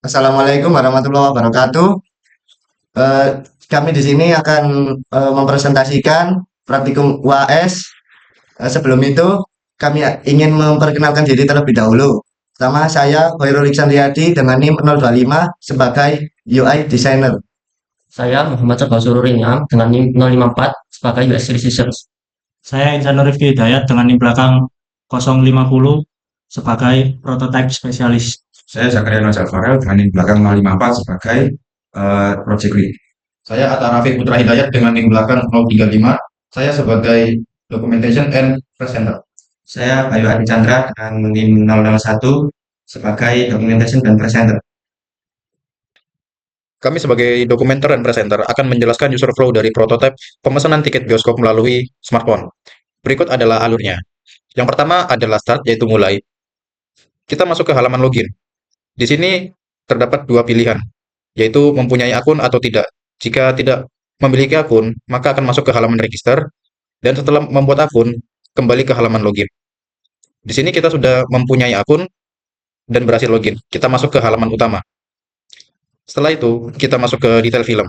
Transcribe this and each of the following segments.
Assalamualaikum warahmatullahi wabarakatuh. Eh, Kami di sini akan mempresentasikan praktikum UAS. Sebelum itu, kami ingin memperkenalkan diri terlebih dahulu. Pertama, saya Hoirul Iksan Riyadi dengan NIM 025 sebagai UI Designer. Saya Muhammad Sabah Sururinyam dengan NIM 054 sebagai UX Research. Saya Insanur Rifki Hidayat dengan NIM belakang 050 sebagai prototype spesialis. Saya Zakaria Nazar Farel dengan NIM belakang 054 sebagai project lead. Saya Atta Rafiq Putra Hidayat dengan NIM belakang 035. Saya sebagai documentation and presenter. Saya Bayu Adi Chandra dengan NIM 001 sebagai documentation dan presenter. Kami sebagai dokumenter dan presenter akan menjelaskan user flow dari prototipe pemesanan tiket bioskop melalui smartphone. Berikut adalah alurnya. Yang pertama adalah start, yaitu mulai. Kita masuk ke halaman login. Di sini terdapat dua pilihan, yaitu mempunyai akun atau tidak. Jika tidak memiliki akun, maka akan masuk ke halaman register, dan setelah membuat akun, kembali ke halaman login. Di sini kita sudah mempunyai akun dan berhasil login. Kita masuk ke halaman utama. Setelah itu, kita masuk ke detail film.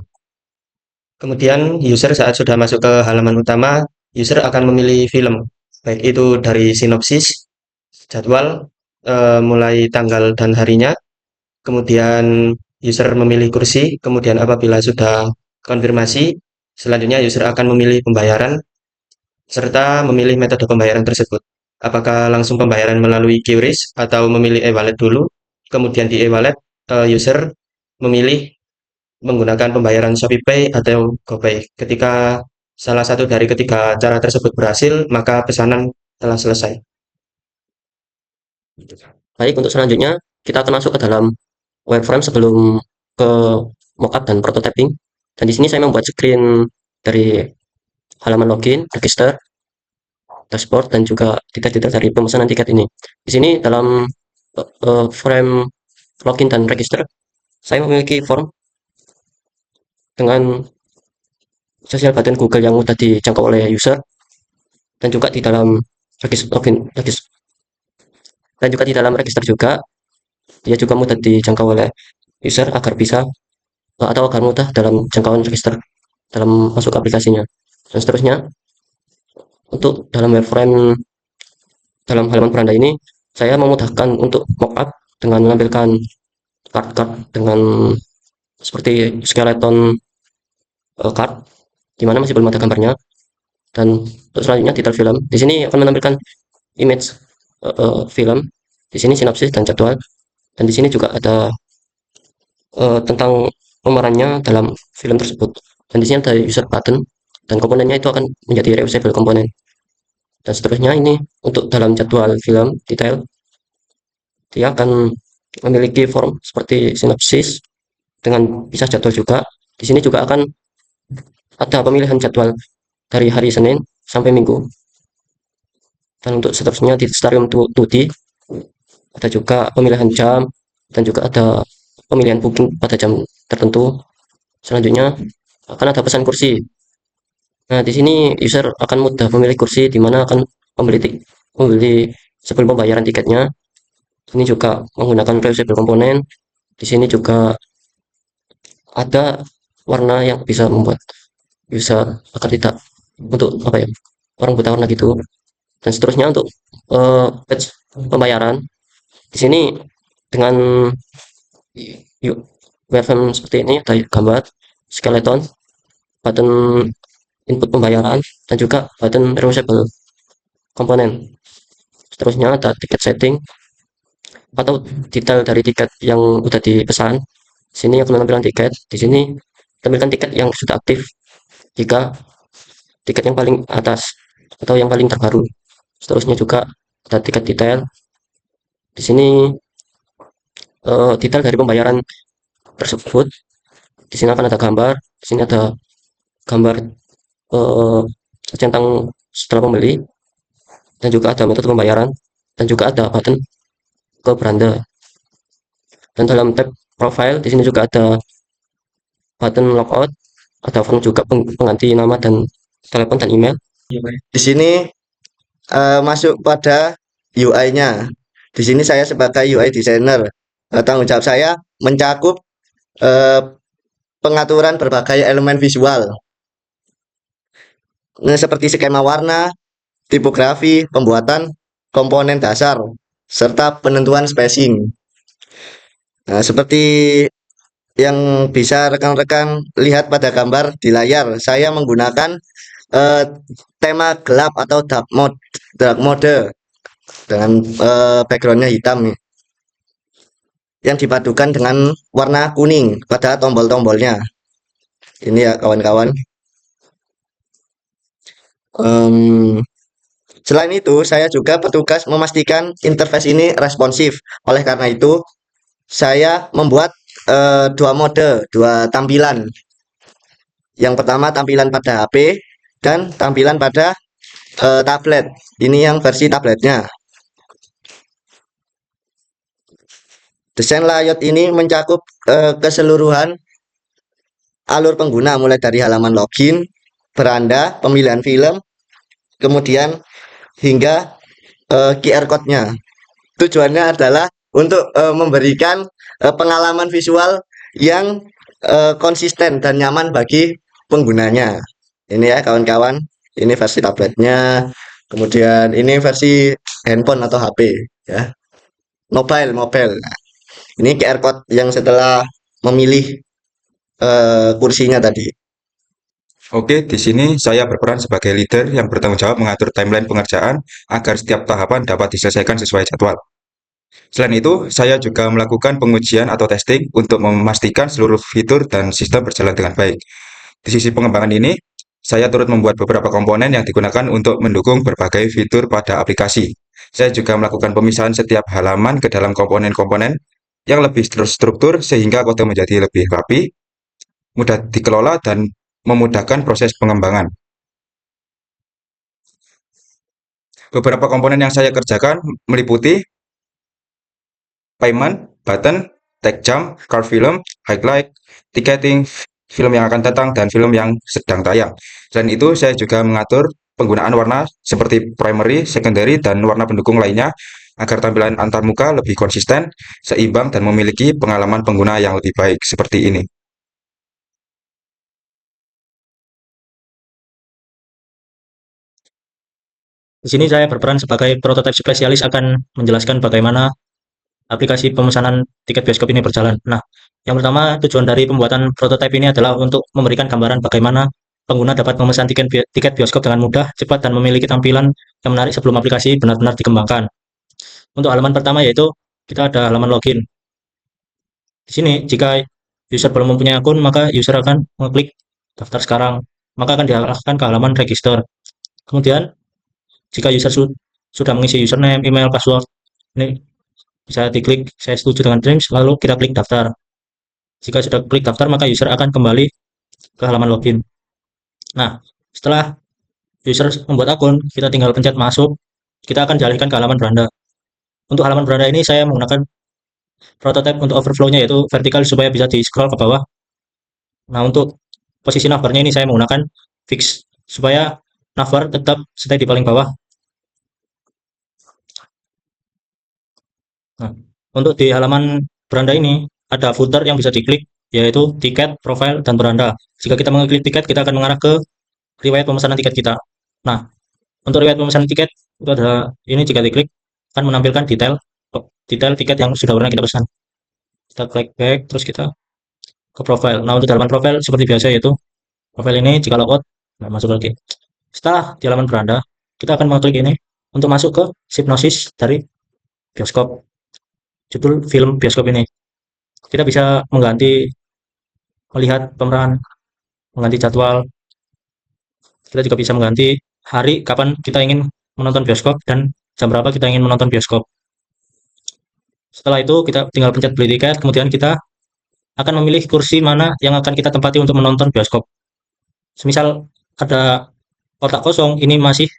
Kemudian user saat sudah masuk ke halaman utama, user akan memilih film, baik itu dari sinopsis, jadwal, mulai tanggal dan harinya. Kemudian user memilih kursi, kemudian apabila sudah konfirmasi, selanjutnya user akan memilih pembayaran, serta memilih metode pembayaran tersebut. Apakah langsung pembayaran melalui QRIS atau memilih e-wallet dulu, kemudian di e-wallet, user memilih menggunakan pembayaran ShopeePay atau GoPay. Ketika salah satu dari ketiga cara tersebut berhasil, maka pesanan telah selesai. Baik, untuk selanjutnya kita akan masuk ke dalam wireframe sebelum ke mockup dan prototyping. Dan di sini saya membuat screen dari halaman login, register, dashboard, dan juga detail-detail dari pemesanan tiket ini. Di sini dalam frame login dan register, saya memiliki form dengan sosial button Google yang mudah dijangkau oleh user, dan juga di dalam register juga dia juga mudah dijangkau oleh user agar bisa atau agar mudah dalam jangkauan register dalam masuk aplikasinya. Dan seterusnya, untuk dalam wireframe dalam halaman beranda ini, saya memudahkan untuk mockup dengan menampilkan card-card dengan seperti skeleton card, di mana masih belum ada gambarnya. Dan untuk selanjutnya detail film. Di sini akan menampilkan image film. Di sini sinopsis dan jadwal. Dan di sini juga ada tentang pemerannya dalam film tersebut. Dan di sini ada user button dan komponennya itu akan menjadi reusable komponen. Dan seterusnya ini untuk dalam jadwal film detail, dia akan memiliki form seperti sinopsis dengan bisa jadwal juga. Di sini juga akan ada pemilihan jadwal dari hari Senin sampai Minggu. Dan untuk seterusnya di Starium 2D ada juga pemilihan jam dan juga ada pemilihan booking pada jam tertentu. Selanjutnya akan ada pesan kursi. Nah, di sini user akan mudah memilih kursi di mana akan membeli sebelum pembayaran tiketnya. Ini juga menggunakan reusable komponen. Di sini juga ada warna yang bisa membuat user agar tidak untuk apa ya, orang buta warna gitu. Dan seterusnya untuk page pembayaran. Di sini dengan wireframe seperti ini ada gambar skeleton, button input pembayaran, dan juga button reusable komponen. Seterusnya ada tiket setting atau detail dari tiket yang sudah dipesan. Sini akan menampilkan tiket. Di sini tampilkan tiket yang sudah aktif jika tiket yang paling atas atau yang paling terbaru. Seterusnya juga ada tiket detail. Di sini detail dari pembayaran tersebut. Di sini akan ada gambar. Di sini ada gambar centang setelah pembeli, dan juga ada metode pembayaran, dan juga ada button ke beranda. Dan dalam tab profile di sini juga ada button logout, ada form juga pengganti nama dan telepon dan email. Di sini masuk pada UI-nya. Di sini saya sebagai UI Designer. Tanggung jawab saya mencakup eh, pengaturan berbagai elemen visual, seperti skema warna, tipografi, pembuatan komponen dasar, serta penentuan spacing. Nah, seperti yang bisa rekan-rekan lihat pada gambar di layar, saya menggunakan eh, tema gelap atau dark mode dengan backgroundnya hitam nih, yang dipadukan dengan warna kuning pada tombol-tombolnya. Ini ya kawan-kawan. Em, Selain itu, saya juga bertugas memastikan interface ini responsif. Oleh karena itu, saya membuat dua mode, dua tampilan. Yang pertama tampilan pada HP dan tampilan pada tablet. Ini yang versi tabletnya. Desain layout ini mencakup keseluruhan alur pengguna mulai dari halaman login, beranda, pemilihan film, kemudian hingga QR code-nya. Tujuannya adalah untuk memberikan pengalaman visual yang konsisten dan nyaman bagi penggunanya. Ini ya kawan-kawan, ini versi tabletnya, kemudian ini versi handphone atau HP ya, mobile. Nah, ini QR code yang setelah memilih kursinya tadi. Oke, di sini saya berperan sebagai leader yang bertanggung jawab mengatur timeline pengerjaan agar setiap tahapan dapat diselesaikan sesuai jadwal. Selain itu, saya juga melakukan pengujian atau testing untuk memastikan seluruh fitur dan sistem berjalan dengan baik. Di sisi pengembangan ini, saya turut membuat beberapa komponen yang digunakan untuk mendukung berbagai fitur pada aplikasi. Saya juga melakukan pemisahan setiap halaman ke dalam komponen-komponen yang lebih terstruktur sehingga kode menjadi lebih rapi, mudah dikelola, dan memudahkan proses pengembangan. Beberapa komponen yang saya kerjakan meliputi payment, button, tag jump, car film, highlight, ticketing, film yang akan datang, dan film yang sedang tayang. Selain itu, saya juga mengatur penggunaan warna seperti primary, secondary, dan warna pendukung lainnya agar tampilan antarmuka lebih konsisten, seimbang, dan memiliki pengalaman pengguna yang lebih baik seperti ini. Di sini saya berperan sebagai prototipe spesialis akan menjelaskan bagaimana aplikasi pemesanan tiket bioskop ini berjalan. Nah, yang pertama tujuan dari pembuatan prototipe ini adalah untuk memberikan gambaran bagaimana pengguna dapat memesan tiket bioskop dengan mudah, cepat, dan memiliki tampilan yang menarik sebelum aplikasi benar-benar dikembangkan. Untuk halaman pertama yaitu kita ada halaman login. Di sini jika user belum mempunyai akun, maka user akan mengklik daftar sekarang, maka akan diarahkan ke halaman register. Kemudian jika user sudah mengisi username, email, password, ini bisa diklik saya setuju dengan terms, lalu kita klik daftar. Jika sudah klik daftar, maka user akan kembali ke halaman login. Nah, setelah user membuat akun, kita tinggal pencet masuk, kita akan dialihkan ke halaman beranda. Untuk halaman beranda ini saya menggunakan prototipe untuk overflow-nya yaitu vertikal supaya bisa di scroll ke bawah. Nah, untuk posisi navbarnya ini saya menggunakan fix supaya navbar tetap stay di paling bawah. Nah, untuk di halaman beranda ini ada footer yang bisa diklik yaitu tiket, profile, dan beranda. Jika kita mengklik tiket, kita akan mengarah ke riwayat pemesanan tiket kita. Nah, untuk riwayat pemesanan tiket itu ada ini, jika diklik akan menampilkan detail tiket yang sudah pernah kita pesan. Kita klik back, terus kita ke profile. Nah, untuk halaman profile seperti biasa yaitu profile ini jika logout, nah masuk lagi. Setelah di halaman beranda, kita akan mengklik ini untuk masuk ke hipnosis dari bioskop. Judul film bioskop ini. Kita bisa mengganti, melihat pemeran, mengganti jadwal. Kita juga bisa mengganti hari kapan kita ingin menonton bioskop dan jam berapa kita ingin menonton bioskop. Setelah itu kita tinggal pencet beli tiket, kemudian kita akan memilih kursi mana yang akan kita tempati untuk menonton bioskop. Semisal ada kotak kosong, ini masih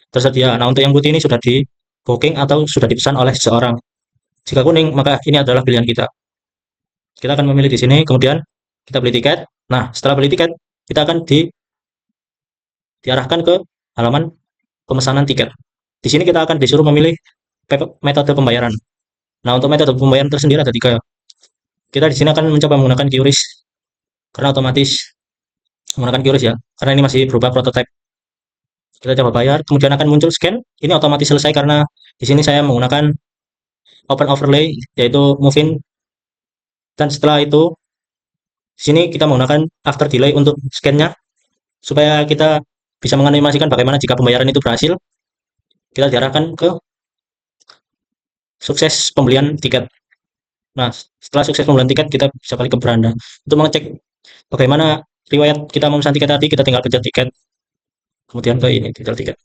tersedia. Nah, untuk yang putih ini sudah di booking atau sudah dipesan oleh seseorang. Jika kuning, maka ini adalah pilihan kita. Kita akan memilih di sini, kemudian kita beli tiket. Nah, setelah beli tiket, kita akan diarahkan ke halaman pemesanan tiket. Di sini kita akan disuruh memilih metode pembayaran. Nah, untuk metode pembayaran tersendiri ada 3. Kita di sini akan mencoba menggunakan QRIS karena otomatis menggunakan QRIS ya, karena ini masih berupa prototipe. Kita coba bayar, kemudian akan muncul scan. Ini otomatis selesai karena di sini saya menggunakan open overlay yaitu Movin, dan setelah itu di sini kita menggunakan after delay untuk scan-nya supaya kita bisa menganimasikan bagaimana jika pembayaran itu berhasil. Kita diarahkan ke sukses pembelian tiket. Nah, setelah sukses pembelian tiket, kita bisa balik ke beranda. Untuk mengecek bagaimana riwayat kita memesan tiket tadi, kita tinggal pencet tiket, kemudian ke ini, detail tiket.